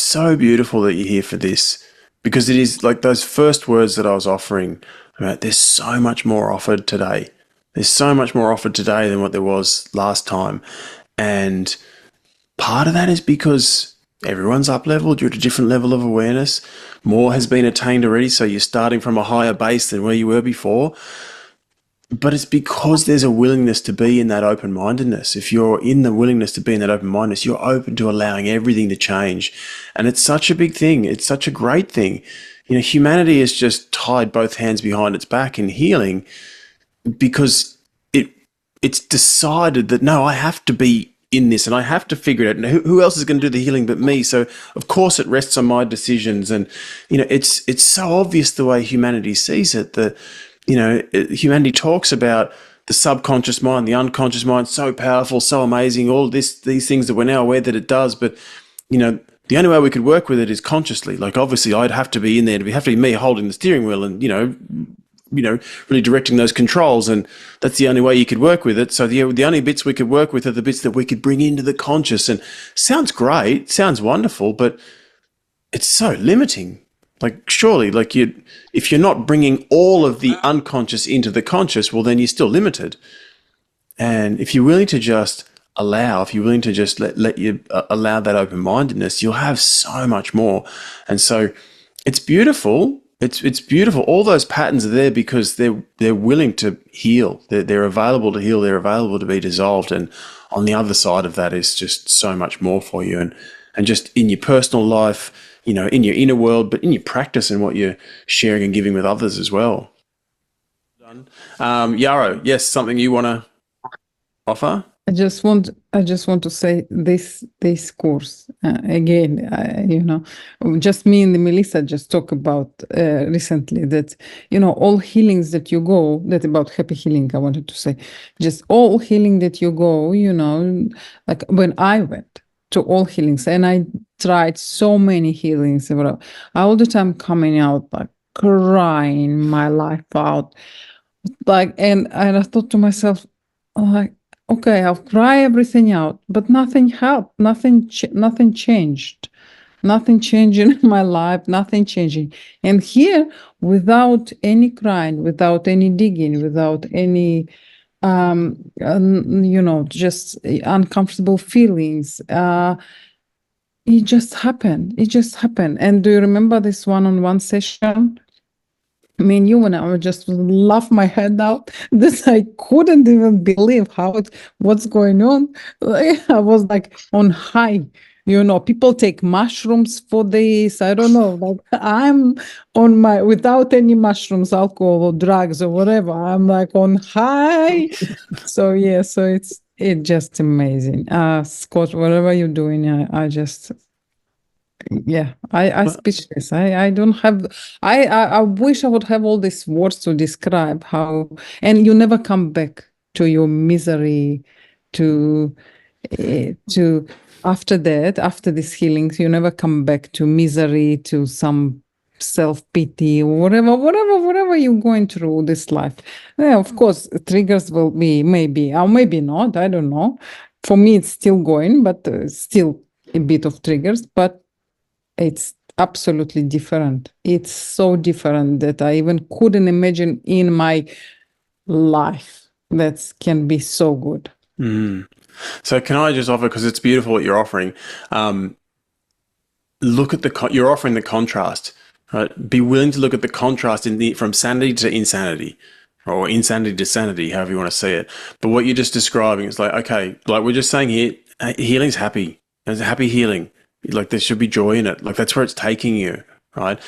so beautiful that you're here for this because it is like those first words that I was offering about there's so much more offered today. There's so much more offered today than what there was last time. And part of that is because everyone's up leveled, you're at a different level of awareness. More has been attained already, so you're starting from a higher base than where you were before. But it's because there's a willingness to be in that open-mindedness. If you're in the willingness to be in that open-mindedness, you're open to allowing everything to change. And it's such a big thing. It's such a great thing. You know, humanity has just tied both hands behind its back in healing because it's decided that, no, I have to be in this and I have to figure it out. And who else is going to do the healing but me? So, of course, it rests on my decisions. And, you know, it's so obvious the way humanity sees it that, you know, humanity talks about the subconscious mind, the unconscious mind, so powerful, so amazing, all these things that we're now aware that it does. But, you know, the only way we could work with it is consciously. Like, obviously, I'd have to be in there. It'd have to be me holding the steering wheel and, really directing those controls. And that's the only way you could work with it. So the only bits we could work with are the bits that we could bring into the conscious. And sounds great, sounds wonderful, but it's so limiting. Like, surely, if you're not bringing all of the unconscious into the conscious, well, then you're still limited. And if you're willing to just allow, if you're willing to just let you allow that open-mindedness, you'll have so much more. And so it's beautiful. It's beautiful. All those patterns are there because they're willing to heal. They're available to heal. They're available to be dissolved. And on the other side of that is just so much more for you. And just in your personal life, you know, in your inner world, but in your practice and what you're sharing and giving with others as well. Done. Yarrow, yes, something you want to offer? I just want to say this course again. Just me and Melissa just talk about recently that all healings that you go. That about happy healing. I wanted to say, just all healing that you go. Like when I went to all healings and I tried so many healings, all the time coming out like crying my life out, like and I thought to myself, like, okay, I'll cry everything out, but nothing helped, nothing changed, nothing changing in my life, nothing changing. And here, without any crying, without any digging, without any just uncomfortable feelings, it just happened. And do you remember this one-on-one session? I mean, when I would just laugh my head out, this I couldn't even believe what's going on. I was like on high. People take mushrooms for this. I don't know. Like I'm on without any mushrooms, alcohol or drugs or whatever. I'm like on high. So it's just amazing. Scott, whatever you're doing, I just I speechless. I don't have. I wish I would have all these words to describe how. And you never come back to your misery, to after that, after these healings, you never come back to misery, to some self-pity or whatever you're going through this life. Yeah, of course, triggers will be maybe or maybe not. I don't know. For me, it's still going, but still a bit of triggers, but. It's absolutely different. It's so different that I even couldn't imagine in my life that can be so good. So can I just offer, because it's beautiful what you're offering, look at you're offering the contrast, right? Be willing to look at the contrast from sanity to insanity, or insanity to sanity, however you want to see it. But what you're just describing is like, okay, like we're just saying here, healing's happy. There's a happy healing. Like there should be joy in it. Like that's where it's taking you, right?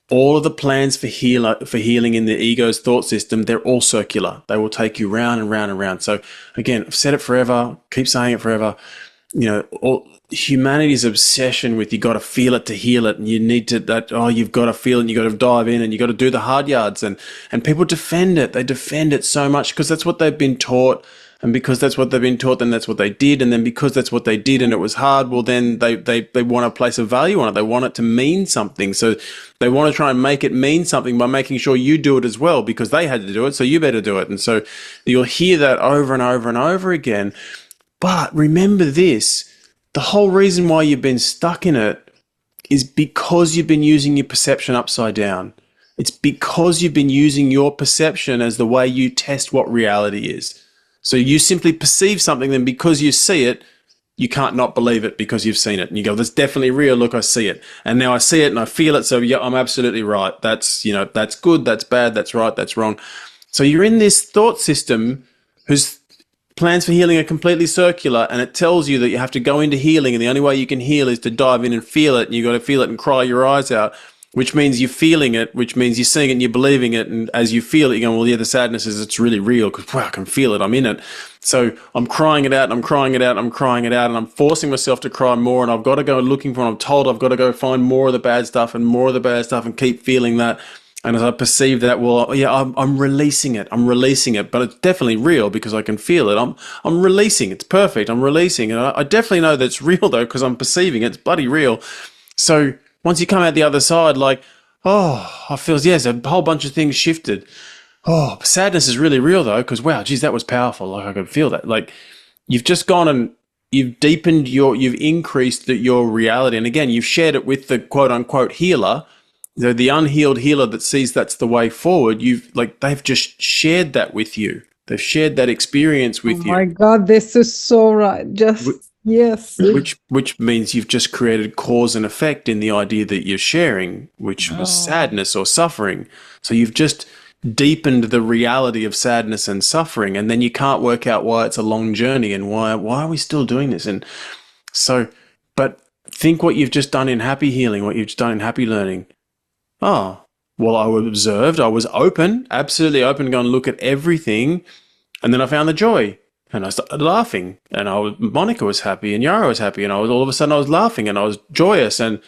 All of the plans for healing in the ego's thought system, they're all circular. They will take you round and round and round. So again, I've said it forever, keep saying it forever. All humanity's obsession with you got to feel it to heal it, and you need to you've got to feel it, and you got to dive in, and you got to do the hard yards, and people defend it. They defend it so much because that's what they've been taught. And because that's what they've been taught, then that's what they did. And then because that's what they did and it was hard, well, then they want to place a value on it. They want it to mean something. So they want to try and make it mean something by making sure you do it as well because they had to do it, so you better do it. And so you'll hear that over and over and over again. But remember this, the whole reason why you've been stuck in it is because you've been using your perception upside down. It's because you've been using your perception as the way you test what reality is. So you simply perceive something, then because you see it, you can't not believe it because you've seen it. And you go, that's definitely real. Look, I see it. And now I see it and I feel it. So yeah, I'm absolutely right. That's, that's good. That's bad. That's right. That's wrong. So you're in this thought system whose plans for healing are completely circular, and it tells you that you have to go into healing, and the only way you can heal is to dive in and feel it, and you've got to feel it and cry your eyes out, which means you're feeling it, which means you're seeing it and you're believing it, and as you feel it, you're going, well, yeah, the sadness is, it's really real, because, wow, I can feel it, I'm in it. So I'm crying it out, and I'm crying it out, and I'm crying it out, and I'm forcing myself to cry more, and I've got to go looking for it. I'm told I've got to go find more of the bad stuff and more of the bad stuff and keep feeling that. And as I perceive that, well, yeah, I'm releasing it. I'm releasing it, but it's definitely real because I can feel it. I'm releasing. It's perfect. I'm releasing, and I definitely know that it's real though because I'm perceiving it. It's bloody real. So once you come out the other side, like, oh, I feel, yes, a whole bunch of things shifted. Oh, sadness is really real though because wow, geez, that was powerful. Like I could feel that. Like you've just gone and you've increased your reality, and again, you've shared it with the quote unquote healer, the unhealed healer that sees that's the way forward. They've just shared that with you. They've shared that experience Oh with you, my God, this is so right. Just yes. which means you've just created cause and effect in the idea that you're sharing, which was Oh, sadness or suffering. So you've just deepened the reality of sadness and suffering, and then you can't work out why it's a long journey and why are we still doing this? And so, but think what you've just done in happy healing, what you've just done in happy learning. Oh, well, I was observed. I was open, absolutely open, going to look at everything. And then I found the joy and I started laughing. And Monica was happy and Yara was happy. And all of a sudden I was laughing and I was joyous. And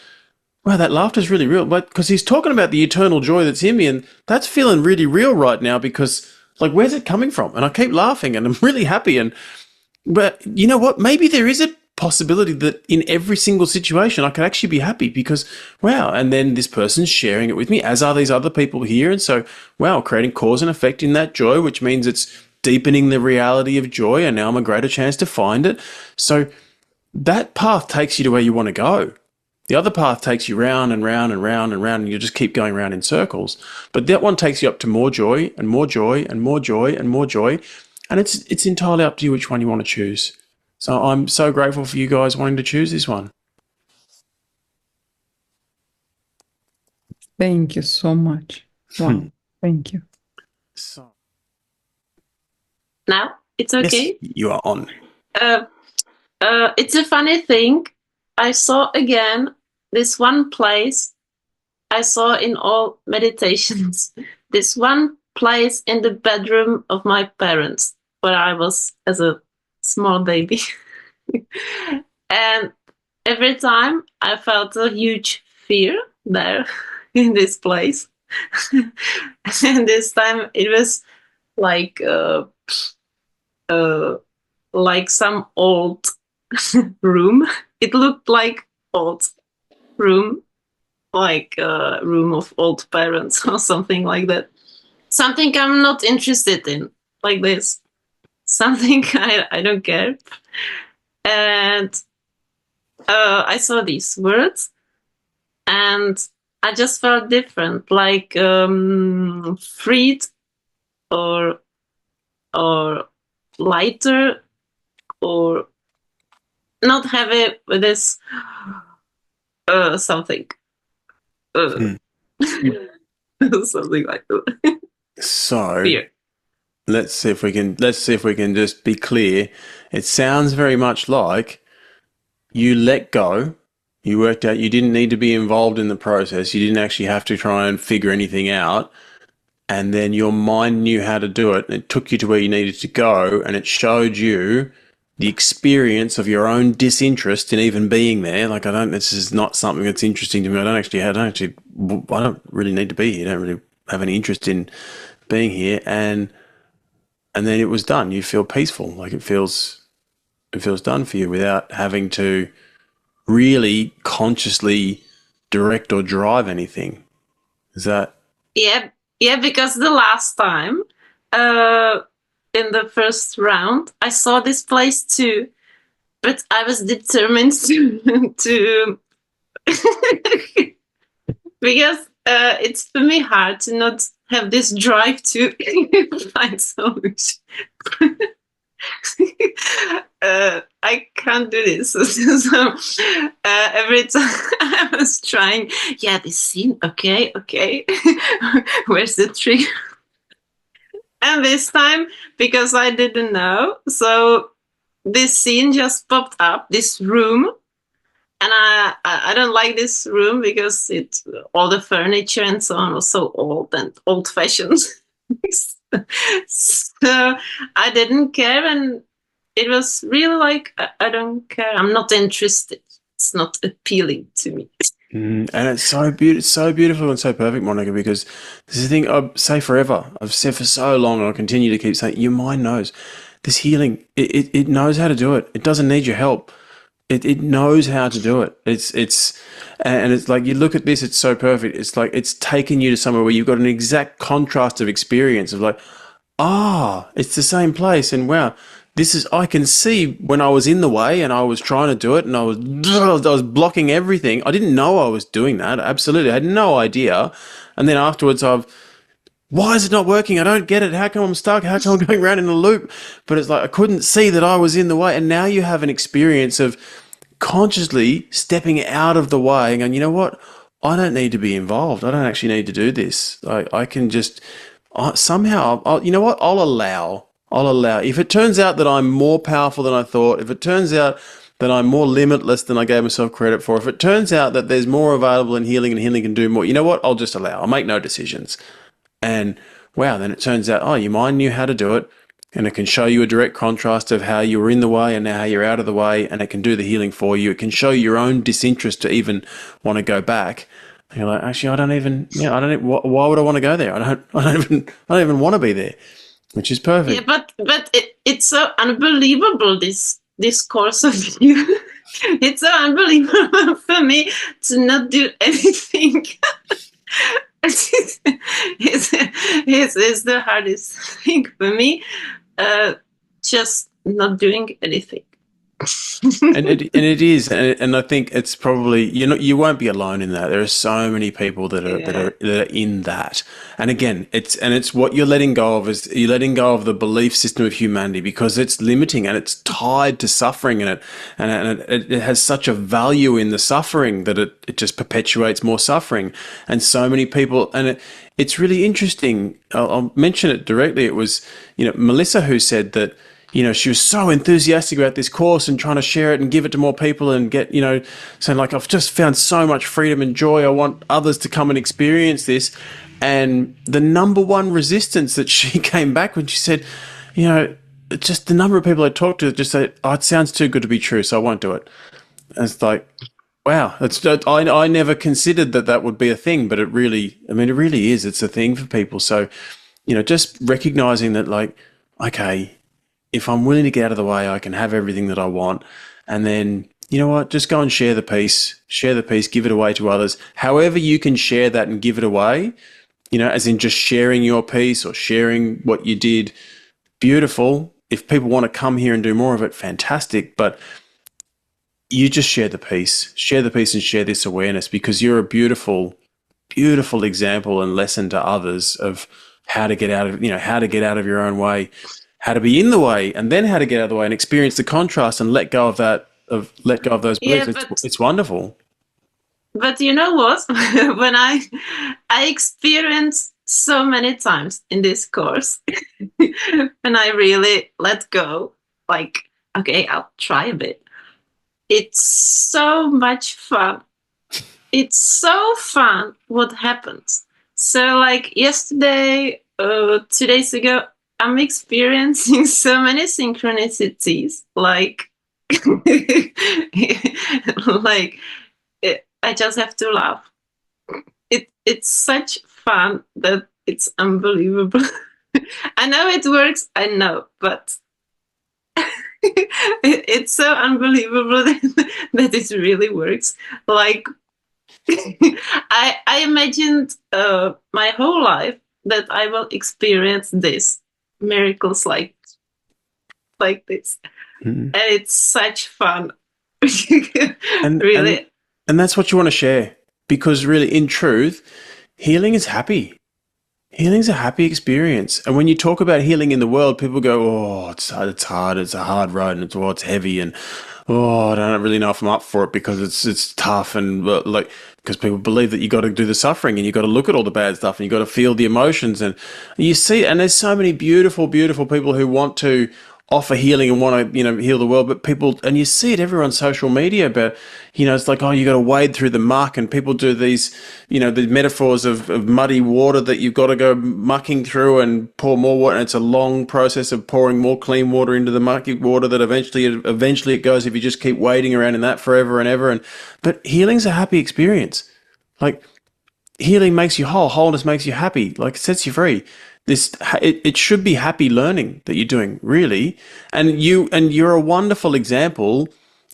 wow, that laughter is really real. But because he's talking about the eternal joy that's in me. And that's feeling really real right now because, like, where's it coming from? And I keep laughing and I'm really happy. But you know what? Maybe there is a possibility that in every single situation I could actually be happy because, wow, and then this person's sharing it with me, as are these other people here. And so, wow, creating cause and effect in that joy, which means it's deepening the reality of joy. And now I'm a greater chance to find it. So that path takes you to where you want to go. The other path takes you round and round and round and round, and you just keep going round in circles. But that one takes you up to more joy and more joy and more joy and more joy. And it's entirely up to you which one you want to choose. So I'm so grateful for you guys wanting to choose this one. thank you so much. Wow. Thank you. So, Now it's yes, okay. you are on. Uh, it's a funny thing. I saw again this one place I saw in all meditations. This one place in the bedroom of my parents, where I was as a small baby. And every time I felt a huge fear there in this place. And this time it was like like some old room. It looked like old room, like a room of old parents or something like that. Something I'm not interested in, like this. Something I don't care. And I saw these words and I just felt different, like freed or or lighter or not heavy with this something uh, something like that. So Fear. let's see if we can just be clear. It sounds very much like you let go. You worked out you didn't need to be involved in the process. You didn't actually have to try and figure anything out. And then your mind knew how to do it. And it took you to where you needed to go. And it showed you the experience of your own disinterest in even being there. Like, this is not something that's interesting to me. I don't really need to be here. I don't really have any interest in being here. And then it was done. You feel peaceful. Like it feels done for you without having to really consciously direct or drive anything. Is that? Yeah, yeah, because the last time, uh, in the first round, I saw this place too, but I was determined to because it's for me hard to not have this drive to find solutions. I can't do this. So every time I was trying, yeah, this scene, okay, where's the trigger? And this time, because I didn't know, so this scene just popped up, this room, and I don't like this room because it's all the furniture and so on was so old and old fashioned. So I didn't care, and it was really like I don't care. I'm not interested. It's not appealing to me. And it's so beautiful and so perfect, Monica, because this is the thing I say forever. I've said for so long, and I'll continue to keep saying, your mind knows this healing. It knows how to do it. It doesn't need your help. It knows how to do it. And it's like you look at this, it's so perfect. It's like it's taken you to somewhere where you've got an exact contrast of experience of like, it's the same place, and wow, this is. I can see when I was in the way and I was trying to do it, and I was blocking everything. I didn't know I was doing that. Absolutely, I had no idea. And then afterwards, why is it not working? I don't get it. How come I'm stuck? How come I'm going around in a loop? But it's like I couldn't see that I was in the way. And now you have an experience of consciously stepping out of the way and going, you know what? I don't need to be involved. I don't actually need to do this. I can just somehow, you know what? I'll allow. I'll allow. If it turns out that I'm more powerful than I thought, if it turns out that I'm more limitless than I gave myself credit for, if it turns out that there's more available in healing and healing can do more, you know what? I'll just allow. I'll make no decisions. And wow, then it turns out, your mind knew how to do it. And it can show you a direct contrast of how you were in the way and now how you're out of the way. And it can do the healing for you. It can show your own disinterest to even want to go back. And you're like, actually, I don't even, why would I want to go there? I don't even want to be there, which is perfect. Yeah, but it's so unbelievable, this course of you. It's so unbelievable for me to not do anything. It's the hardest thing for me. Just not doing anything. and it is, and I think it's probably you won't be alone in that. There are so many people that are in that, and again, it's what you're letting go of is you're letting go of the belief system of humanity because it's limiting and it's tied to suffering, and it has such a value in the suffering that it just perpetuates more suffering, and so many people, and it's really interesting. I'll mention it directly. It was Melissa who said that. She was so enthusiastic about this course and trying to share it and give it to more people and get, saying like, I've just found so much freedom and joy. I want others to come and experience this. And the number one resistance that she came back when she said, just the number of people I talked to just said, it sounds too good to be true, so I won't do it. And it's like, wow, I never considered that would be a thing, but it really is. It's a thing for people. So, just recognizing that like, okay, if I'm willing to get out of the way, I can have everything that I want. And then, you know what, just go and share the peace, give it away to others. However you can share that and give it away, as in just sharing your piece or sharing what you did, beautiful. If people want to come here and do more of it, fantastic. But you just share the peace and share this awareness because you're a beautiful, beautiful example and lesson to others of how to get out of, your own way, how to be in the way, and then how to get out of the way and experience the contrast and let go of those beliefs. Yeah, It's wonderful. But you know what? When I experienced so many times in this course, when I really let go, like, okay, I'll try a bit. It's so much fun. It's so fun what happens. So like yesterday, 2 days ago, I'm experiencing so many synchronicities. Like, like I just have to laugh. It's such fun that it's unbelievable. I know it works. I know, but it's so unbelievable that it really works. Like I imagined my whole life that I will experience this miracles like this, and it's such fun. And Really. And that's what you want to share, because really, in truth, healing is happy. Healing's a happy experience. And when you talk about healing in the world, people go, oh, it's hard, it's a hard road, and it's heavy, and oh, I don't really know if I'm up for it because it's tough, and like, because people believe that you got to do the suffering and you got to look at all the bad stuff and you got to feel the emotions, and you see, and there's so many beautiful, beautiful people who want to offer healing and want to, heal the world, but people, and you see it everywhere on social media, but, it's like, oh, you got to wade through the muck, and people do these, the metaphors of muddy water that you've got to go mucking through and pour more water, and it's a long process of pouring more clean water into the mucky water that eventually it goes if you just keep wading around in that forever and ever. But healing's a happy experience. Like, healing makes you whole. Wholeness makes you happy. Like, it sets you free. It should be happy learning that you're doing, really. And you're a wonderful example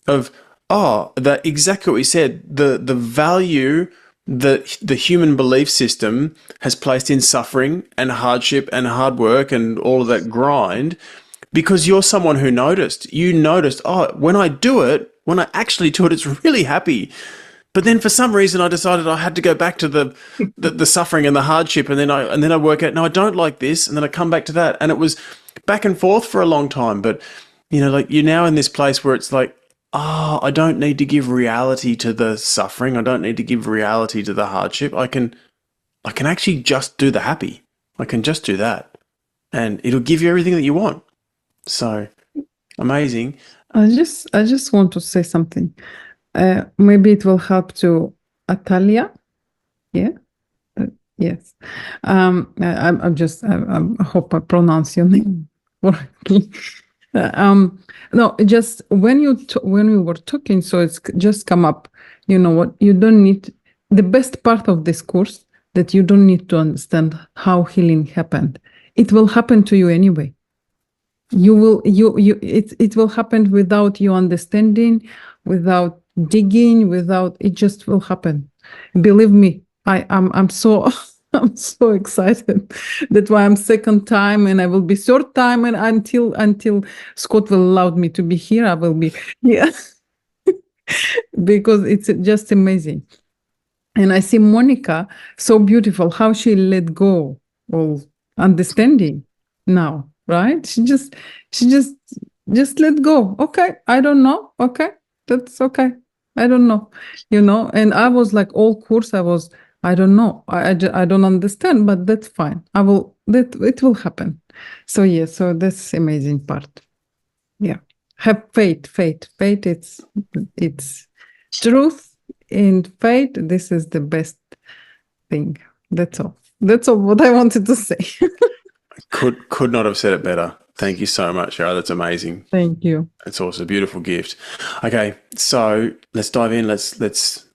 of, that exactly what we said, the value that the human belief system has placed in suffering and hardship and hard work and all of that grind, because you're someone who you noticed, when I actually do it, it's really happy. But then for some reason I decided I had to go back to the suffering and the hardship, and then I work out, no, I don't like this, and then I come back to that, and it was back and forth for a long time. But like, you're now in this place where it's like, I don't need to give reality to the suffering. I don't need to give reality to the hardship. I can actually just do the happy. I can just do that, and it'll give you everything that you want. So amazing. I just want to say something. Maybe it will help to Atalia. Yeah. Yes. I hope I pronounce your name correctly. No, just when we were talking, so it's just come up. You know what? You don't need the best part of this course, that you don't need to understand how healing happened. It will happen to you anyway. It will happen without you understanding, without digging, it just will happen. Believe me, I'm so I'm so excited. That's why I'm second time, and I will be third time, and until Scott will allow me to be here, I will be here. Because it's just amazing. And I see Monica, so beautiful, how she let go of understanding now, right? She just let go. Okay, I don't know. Okay, that's okay. I don't know, and I was like, all course, I don't know. I don't understand, but that's fine. It will happen. So yeah, so that's amazing part. Yeah. Have faith. It's truth and faith. This is the best thing. That's all what I wanted to say. Could not have said it better. Thank you so much, Shara. That's amazing. Thank you. It's also a beautiful gift. Okay, so let's dive in. Let's